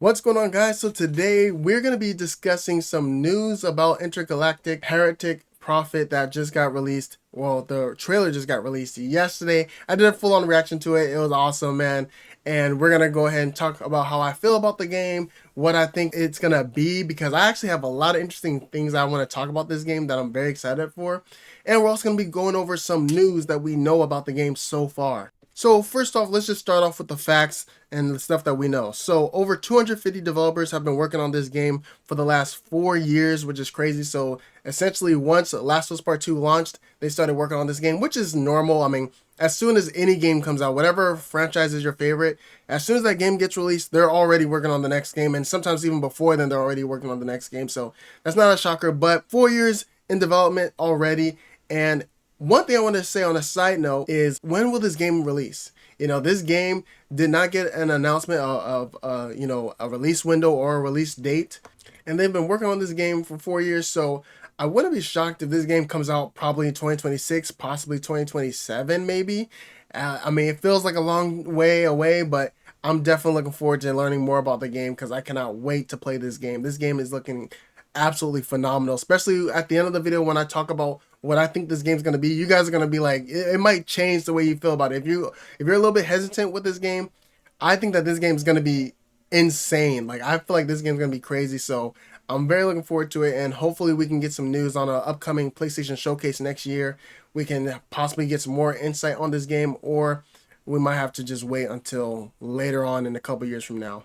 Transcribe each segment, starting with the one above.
What's going on, guys? So today we're going to be discussing some news about Intergalactic Heretic Prophet that just got released. Well, the trailer just got released yesterday. I did a full-on reaction to it. It was awesome, man. And we're going to go ahead and talk about how I feel about the game, what I think it's going to be, because I actually have a lot of interesting things I want to talk about this game that I'm very excited for. And we're also going to be going over some news that we know about the game so far. So first off, let's just start off with the facts and the stuff that we know. So over 250 developers have been working on this game for the last 4 years, which is crazy. So essentially once Last of Us Part 2 launched, they started working on this game, which is normal. I mean, as soon as any game comes out, whatever franchise is your favorite, as soon as that game gets released, they're already working on the next game. And sometimes even before then, they're already working on the next game. So that's not a shocker, but 4 years in development already. And one thing I want to say on a side note is, when will this game release? This game did not get an announcement of a release window or a release date. And they've been working on this game for 4 years. So I wouldn't be shocked if this game comes out probably in 2026, possibly 2027, maybe. I mean, it feels like a long way away, but I'm definitely looking forward to learning more about the game because I cannot wait to play this game. This game is looking absolutely phenomenal, especially at the end of the video when I talk about what I think this game's going to be. You guys are going to be like, it might change the way you feel about it. If you're a little bit hesitant with this game, I think that this game is going to be insane. Like, I feel like this game's going to be crazy. So I'm very looking forward to it, and hopefully we can get some news on an upcoming PlayStation showcase next year. We can possibly get some more insight on this game, or we might have to just wait until later on in a couple years from now.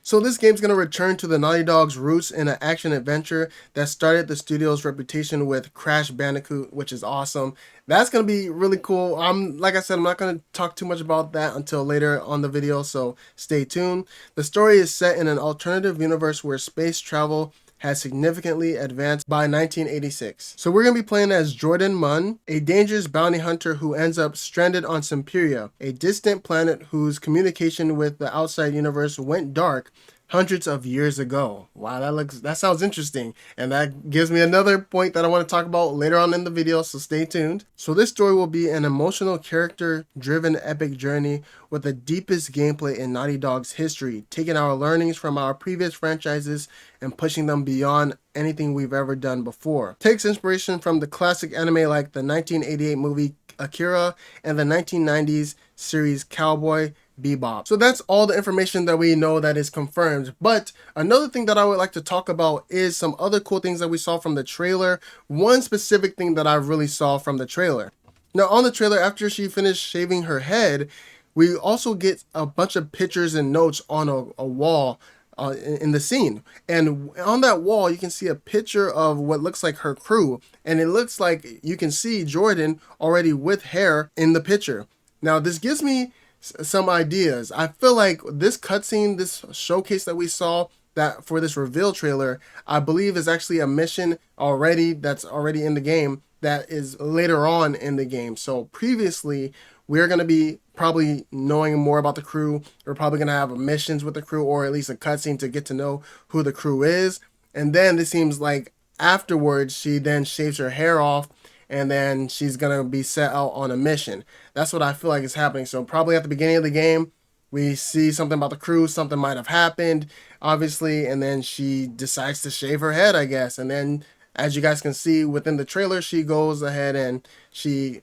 So this game's going to return to the Naughty Dog's roots in an action adventure that started the studio's reputation with Crash Bandicoot, which is awesome. That's going to be really cool. Like I said, I'm not going to talk too much about that until later on the video, so stay tuned. The story is set in an alternative universe where space travel has significantly advanced by 1986. So we're going to be playing as Jordan Munn, a dangerous bounty hunter who ends up stranded on Sempiria, a distant planet whose communication with the outside universe went dark hundreds of years ago. Wow, that sounds interesting, and that gives me another point that I want to talk about later on in the video, so stay tuned. So this story will be an emotional, character-driven epic journey with the deepest gameplay in Naughty Dog's history, taking our learnings from our previous franchises and pushing them beyond anything we've ever done before. Takes inspiration from the classic anime like the 1988 movie Akira and the 1990s series Cowboy Bebop. So that's all the information that we know that is confirmed. But another thing that I would like to talk about is some other cool things that we saw from the trailer. One specific thing that I really saw from the trailer. Now, on the trailer, after she finished shaving her head, we also get a bunch of pictures and notes on a wall in the scene. And on that wall, you can see a picture of what looks like her crew. And it looks like you can see Jordan already with hair in the picture. Now, this gives me some ideas. I feel like this cutscene, this showcase that we saw that for this reveal trailer, I believe is actually a mission already that's already in the game that is later on in the game. So previously, we're going to be probably knowing more about the crew. We're probably going to have missions with the crew, or at least a cutscene to get to know who the crew is. And then it seems like afterwards, she then shaves her hair off, and then she's going to be set out on a mission. That's what I feel like is happening. So probably at the beginning of the game, we see something about the crew, something might have happened, obviously, and then she decides to shave her head, I guess. And then, as you guys can see within the trailer, she goes ahead and she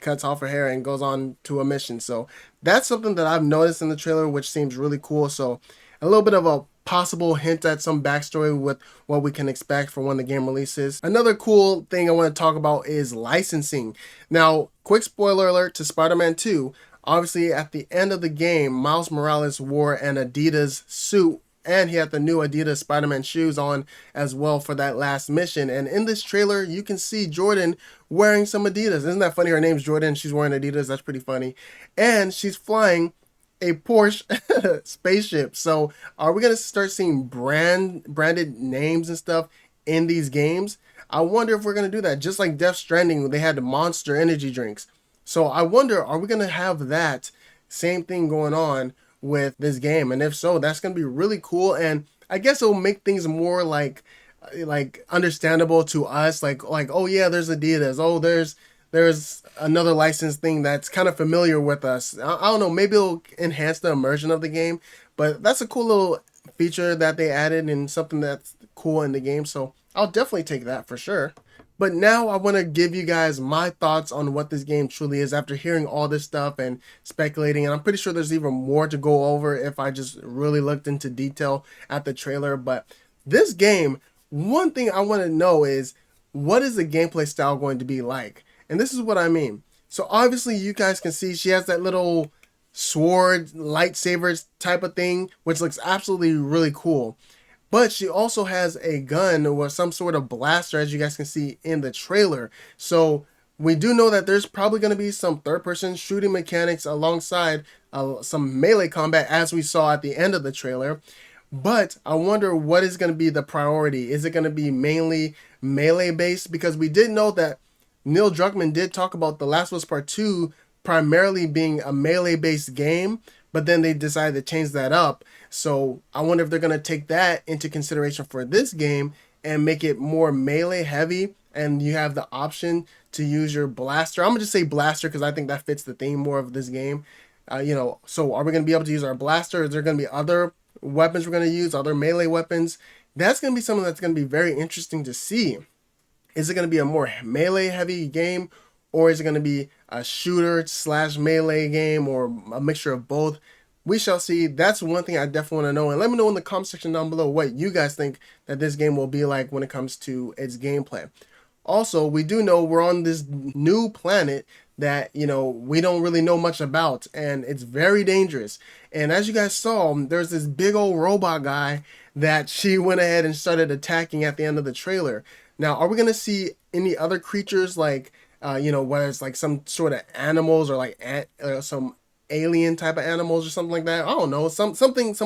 cuts off her hair and goes on to a mission. So that's something that I've noticed in the trailer, which seems really cool. So a little bit of a possible hint at some backstory with what we can expect for when the game releases. Another cool thing I want to talk about is licensing. Now, quick spoiler alert to Spider-Man 2. Obviously, at the end of the game, Miles Morales wore an Adidas suit, and he had the new Adidas Spider-Man shoes on as well for that last mission. And in this trailer, you can see Jordan wearing some Adidas. Isn't that funny? Her name's Jordan. She's wearing Adidas. That's pretty funny. And she's flying a Porsche spaceship. So are we going to start seeing branded names and stuff in these games? I wonder if we're going to do that. Just like Death Stranding, they had the Monster energy drinks. So I wonder, are we going to have that same thing going on with this game? And if so, that's going to be really cool. And I guess it'll make things more like understandable to us. Like, oh yeah, there's Adidas. Oh, there's another license thing that's kind of familiar with us. I don't know, maybe it'll enhance the immersion of the game, but that's a cool little feature that they added and something that's cool in the game. So I'll definitely take that for sure. But now I want to give you guys my thoughts on what this game truly is after hearing all this stuff and speculating. And I'm pretty sure there's even more to go over if I just really looked into detail at the trailer. But this game, one thing I want to know is, what is the gameplay style going to be like? And this is what I mean. So obviously you guys can see she has that little sword, lightsabers type of thing, which looks absolutely really cool. But she also has a gun or some sort of blaster, as you guys can see in the trailer. So we do know that there's probably going to be some third-person shooting mechanics alongside some melee combat, as we saw at the end of the trailer. But I wonder what is going to be the priority. Is it going to be mainly melee-based? Because we did know that Neil Druckmann did talk about The Last of Us Part 2 primarily being a melee-based game, but then they decided to change that up. So I wonder if they're going to take that into consideration for this game and make it more melee heavy, and you have the option to use your blaster. I'm going to just say blaster because I think that fits the theme more of this game. So are we going to be able to use our blaster? Is there going to be other weapons we're going to use, other melee weapons? That's going to be something that's going to be very interesting to see. Is it going to be a more melee heavy game, or is it going to be a shooter / melee game, or a mixture of both? We shall see. That's one thing I definitely want to know. And let me know in the comment section down below what you guys think that this game will be like when it comes to its gameplay. Also, we do know we're on this new planet that, we don't really know much about, and it's very dangerous. And as you guys saw, there's this big old robot guy that she went ahead and started attacking at the end of the trailer. Now, are we going to see any other creatures like, whether it's like some sort of animals or like some alien type of animals or something like that? I don't know, some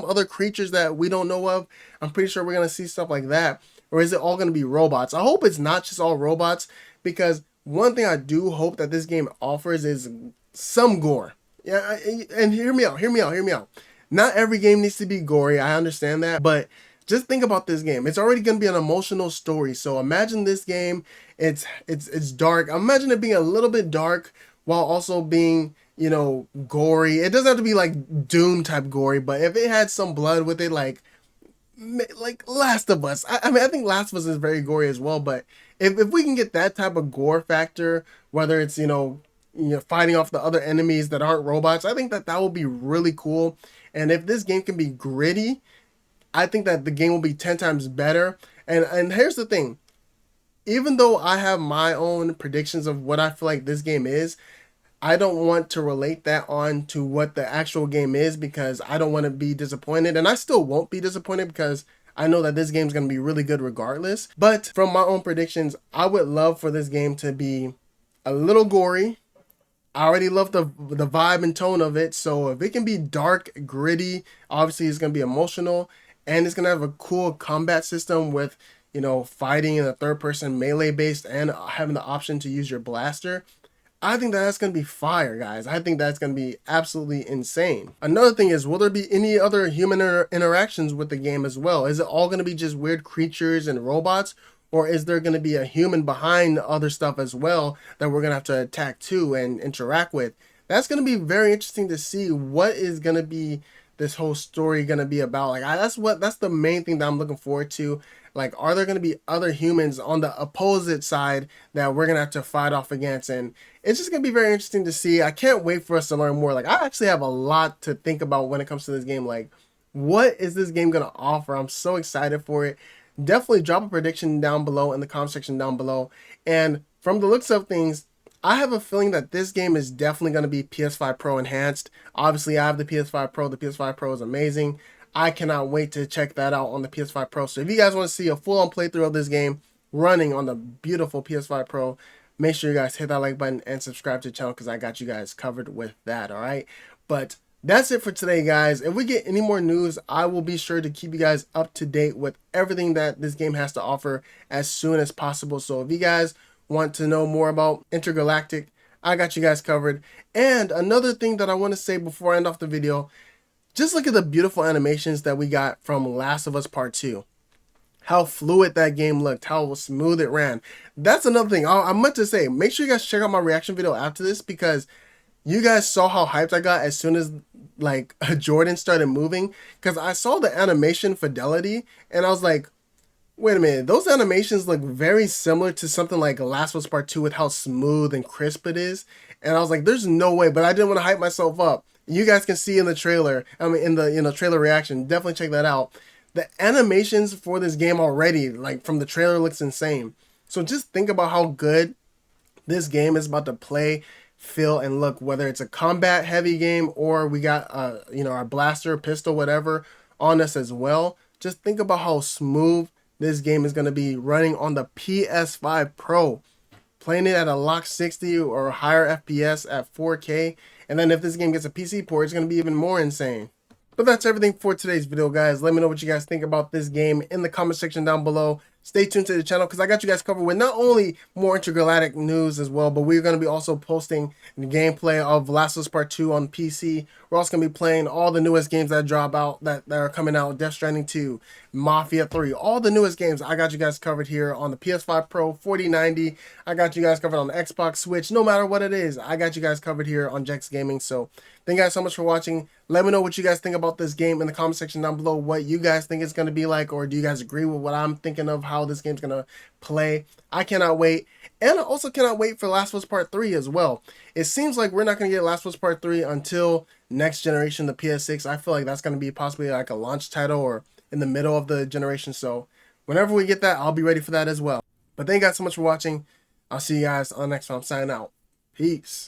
other creatures that we don't know of. I'm pretty sure we're going to see stuff like that. Or is it all going to be robots? I hope it's not just all robots, because one thing I do hope that this game offers is some gore. Yeah, and hear me out. Not every game needs to be gory, I understand that, but just think about this game. It's already going to be an emotional story. So imagine this game, it's dark. Imagine it being a little bit dark while also being, gory. It doesn't have to be like Doom type gory, but if it had some blood with it, like Last of Us. I mean, I think Last of Us is very gory as well, but if we can get that type of gore factor, whether it's, fighting off the other enemies that aren't robots, I think that will be really cool. And if this game can be gritty, I think that the game will be 10 times better. And here's the thing. Even though I have my own predictions of what I feel like this game is, I don't want to relate that on to what the actual game is, because I don't want to be disappointed. And I still won't be disappointed because I know that this game is going to be really good regardless. But from my own predictions, I would love for this game to be a little gory. I already love the vibe and tone of it. So if it can be dark, gritty, obviously it's going to be emotional. And it's going to have a cool combat system with, fighting in a third-person melee-based and having the option to use your blaster. I think that's going to be fire, guys. I think that's going to be absolutely insane. Another thing is, will there be any other human interactions with the game as well? Is it all going to be just weird creatures and robots? Or is there going to be a human behind other stuff as well that we're going to have to attack too and interact with? That's going to be very interesting to see what is going to be this whole story going to be about. Like, that's the main thing that I'm looking forward to. Like, are there going to be other humans on the opposite side that we're going to have to fight off against? And it's just going to be very interesting to see. I can't wait for us to learn more. Like, I actually have a lot to think about when it comes to this game. Like, what is this game going to offer? I'm so excited for it. Definitely drop a prediction down below in the comment section down below. And from the looks of things, I have a feeling that this game is definitely going to be PS5 Pro enhanced. Obviously, I have the PS5 Pro. The PS5 Pro is amazing. I cannot wait to check that out on the PS5 Pro. So if you guys want to see a full-on playthrough of this game running on the beautiful PS5 Pro, make sure you guys hit that like button and subscribe to the channel, because I got you guys covered with that, all right? But that's it for today, guys. If we get any more news, I will be sure to keep you guys up to date with everything that this game has to offer as soon as possible. So if you guys want to know more about Intergalactic, I got you guys covered. And another thing that I want to say before I end off the video, just look at the beautiful animations that we got from Last of Us Part 2. How fluid that game looked, how smooth it ran. That's another thing I meant to say. Make sure you guys check out my reaction video after this, because You guys saw how hyped I got as soon as like Jordan started moving, because I saw the animation fidelity and I was like, wait a minute, those animations look very similar to something like Last of Us Part 2 with how smooth and crisp it is. And I was like, there's no way, but I didn't want to hype myself up. You guys can see in the trailer, I mean in the trailer reaction, definitely check that out. The animations for this game already, like from the trailer, looks insane. So just think about how good this game is about to play, feel, and look, whether it's a combat heavy game or we got our blaster, pistol, whatever on us as well. Just think about how smooth this game is going to be running on the PS5 Pro. Playing it at a lock 60 or higher FPS at 4K. And then if this game gets a PC port, it's going to be even more insane. But that's everything for today's video, guys. Let me know what you guys think about this game in the comment section down below. Stay tuned to the channel because I got you guys covered with not only more Intergalactic news as well, but we're going to be also posting the gameplay of Last of Us Part 2 on PC. We're also going to be playing all the newest games that drop out, that are coming out. Death Stranding 2, Mafia 3, all the newest games. I got you guys covered here on the PS5 Pro 4090. I got you guys covered on the Xbox, Switch, no matter what it is. I got you guys covered here on Jex Gaming. So thank you guys so much for watching. Let me know what you guys think about this game in the comment section down below. What you guys think it's going to be like, or do you guys agree with what I'm thinking of how this game's going to play? I cannot wait. And I also cannot wait for Last of Us Part 3 as well. It seems like we're not going to get Last of Us Part 3 until next generation, the PS6. I feel like that's going to be possibly like a launch title or in the middle of the generation. So whenever we get that, I'll be ready for that as well. But thank you guys so much for watching. I'll see you guys on the next one. I'm signing out. Peace.